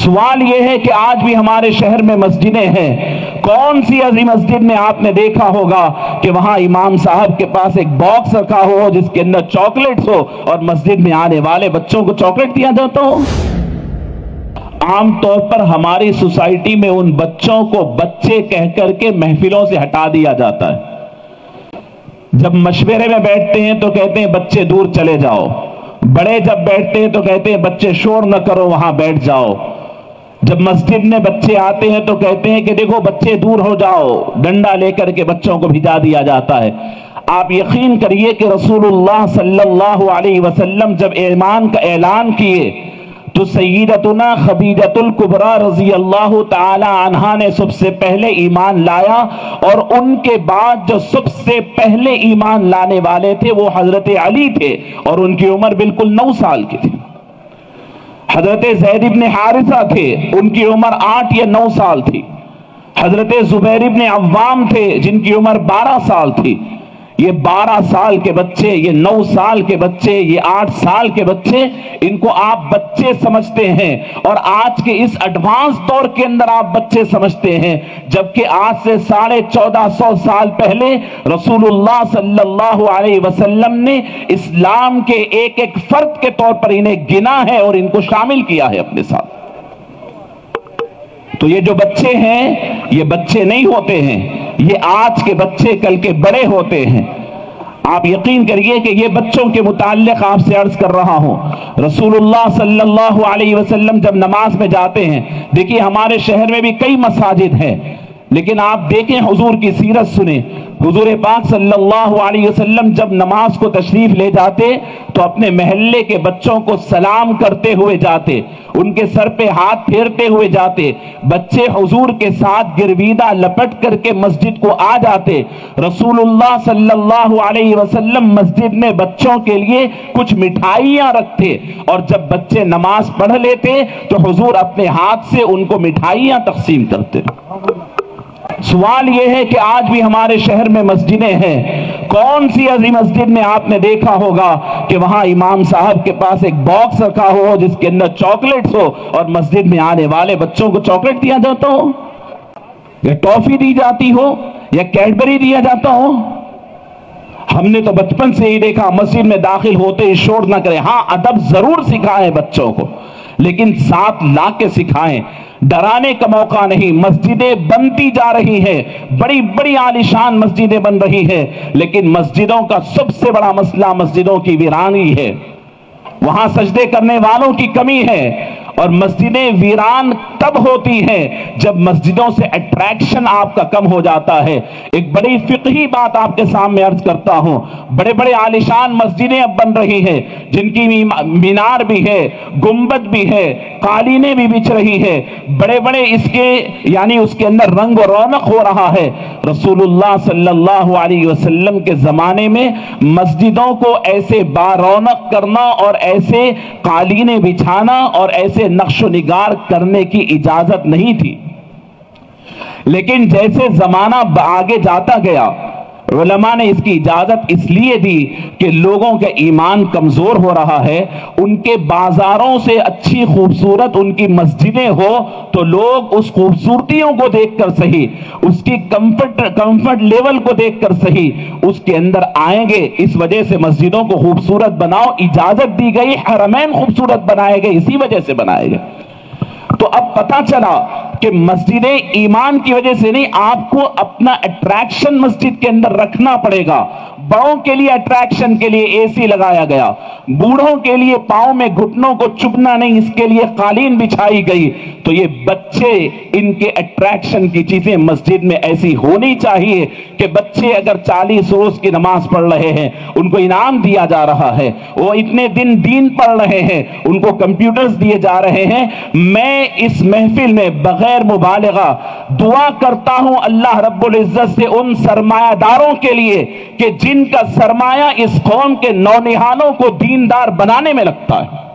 سوال یہ ہے کہ آج بھی ہمارے شہر میں مسجدیں ہیں، کون سی عظیم مسجد میں آپ نے دیکھا ہوگا کہ وہاں امام صاحب کے پاس ایک باکس رکھا ہو جس کے اندر چاکلیٹس ہو اور مسجد میں آنے والے بچوں کو چاکلیٹ دیا جاتا ہو؟ عام طور پر ہماری سوسائٹی میں ان بچوں کو بچے کہہ کر کے محفلوں سے ہٹا دیا جاتا ہے۔ جب مشورے میں بیٹھتے ہیں تو کہتے ہیں بچے دور چلے جاؤ، بڑے جب بیٹھتے ہیں تو کہتے ہیں بچے شور نہ کرو، وہاں بیٹھ جاؤ۔ جب مسجد میں بچے آتے ہیں تو کہتے ہیں کہ دیکھو بچے دور ہو جاؤ، ڈنڈا لے کر کے بچوں کو بھجا دیا جاتا ہے۔ آپ یقین کریے کہ رسول اللہ صلی اللہ علیہ وسلم جب ایمان کا اعلان کیے تو سیدتنا خدیجۃ الکبریٰ رضی اللہ تعالی عنہا نے سب سے پہلے ایمان لایا، اور ان کے بعد جو سب سے پہلے ایمان لانے والے تھے وہ حضرت علی تھے، اور ان کی عمر بالکل 9 سال کی تھی۔ حضرت زید بن حارثہ تھے، ان کی عمر 8 یا 9 سال تھی۔ حضرت زبیر بن عوام تھے جن کی عمر 12 سال تھی۔ یہ 12 سال کے بچے، یہ 9 سال کے بچے، یہ 8 سال کے بچے، ان کو آپ بچے سمجھتے ہیں، اور آج کے اس ایڈوانس دور کے اندر آپ بچے سمجھتے ہیں، جبکہ آج سے 1450 سال پہلے رسول اللہ صلی اللہ علیہ وسلم نے اسلام کے ایک ایک فرد کے طور پر انہیں گنا ہے اور ان کو شامل کیا ہے اپنے ساتھ۔ تو یہ جو بچے ہیں یہ بچے نہیں ہوتے ہیں، یہ آج کے بچے کل کے بڑے ہوتے ہیں۔ آپ یقین کریے کہ یہ بچوں کے متعلق آپ سے عرض کر رہا ہوں، رسول اللہ صلی اللہ علیہ وسلم جب نماز میں جاتے ہیں، دیکھیے ہمارے شہر میں بھی کئی مساجد ہیں، لیکن آپ دیکھیں حضور کی سیرت سنیں، حضور پاک صلی اللہ علیہ وسلم جب نماز کو تشریف لے جاتے تو اپنے محلے کے بچوں کو سلام کرتے ہوئے جاتے، ان کے سر پہ ہاتھ پھیرتے ہوئے جاتے، بچے حضور کے ساتھ گرویدہ لپٹ کر کے مسجد کو آ جاتے۔ رسول اللہ صلی اللہ علیہ وسلم مسجد میں بچوں کے لیے کچھ مٹھائیاں رکھتے، اور جب بچے نماز پڑھ لیتے تو حضور اپنے ہاتھ سے ان کو مٹھائیاں تقسیم کرتے۔ سوال یہ ہے کہ آج بھی ہمارے شہر میں مسجدیں ہیں، کون سی عظیم مسجد میں آپ نے دیکھا ہوگا کہ وہاں امام صاحب کے پاس ایک باکس رکھا ہو جس کے اندر چاکلیٹس ہو اور مسجد میں آنے والے بچوں کو چاکلیٹ دیا جاتا ہو، یا ٹافی دی جاتی ہو، یا کیڈبری دیا جاتا ہو؟ ہم نے تو بچپن سے ہی دیکھا مسجد میں داخل ہوتے ہی شور نہ کریں، ہاں ادب ضرور سکھائیں بچوں کو، لیکن ساتھ لا کے سکھائیں، ڈرانے کا موقع نہیں۔ مسجدیں بنتی جا رہی ہیں، بڑی بڑی عالیشان مسجدیں بن رہی ہیں، لیکن مسجدوں کا سب سے بڑا مسئلہ مسجدوں کی ویرانی ہے، وہاں سجدے کرنے والوں کی کمی ہے، اور مسجدیں ویران تب ہوتی ہیں جب مسجدوں سے اٹریکشن آپ کا کم ہو جاتا ہے۔ ایک بڑی فقہی بات آپ کے سامنے عرض کرتا ہوں، بڑے بڑے عالیشان مسجدیں اب بن رہی ہیں جن کی مینار بھی ہے، گنبد بھی ہے، قالینیں بھی بچھ رہی ہے، بڑے بڑے اس کے اندر رنگ و رونق ہو رہا ہے۔ رسول اللہ صلی اللہ علیہ وسلم کے زمانے میں مسجدوں کو ایسے بارونق کرنا اور ایسے قالینیں بچھانا اور ایسے نقش و نگار کرنے کی اجازت نہیں تھی، لیکن جیسے زمانہ آگے جاتا گیا علماء نے اس کی اجازت اس لیے دی کہ لوگوں کا ایمان کمزور ہو رہا ہے، ان کے بازاروں سے اچھی خوبصورت ان کی مسجدیں ہو تو لوگ اس خوبصورتیوں کو دیکھ کر صحیح، اس کی کمفرٹ لیول کو دیکھ کر صحیح اس کے اندر آئیں گے۔ اس وجہ سے مسجدوں کو خوبصورت بناؤ، اجازت دی گئی، حرمین خوبصورت بنائے گئے، اسی وجہ سے بنائے گئے۔ تو اب پتہ چلا کہ مسجدیں ایمان کی وجہ سے نہیں، آپ کو اپنا اٹریکشن مسجد کے اندر رکھنا پڑے گا۔ بڑوں کے لیے اٹریکشن کے لیے اے سی لگایا گیا، بوڑھوں کے لیے پاؤں میں گھٹنوں کو چبھنا نہیں اس کے لیے قالین بچھائی گئی۔ تو یہ بچے ان کے اٹریکشن کی چیزیں مسجد میں ایسی ہونی چاہیے کہ بچے اگر 40 روز کی نماز پڑھ رہے ہیں ان کو انعام دیا جا رہا ہے، وہ اتنے دن دین پڑھ رہے ہیں ان کو کمپیوٹرز دیے جا رہے ہیں۔ میں اس محفل میں بغیر مبالغہ دعا کرتا ہوں اللہ رب العزت سے ان سرمایہ داروں کے لیے کہ جن کا سرمایہ اس قوم کے نونہالوں کو دیندار بنانے میں لگتا ہے،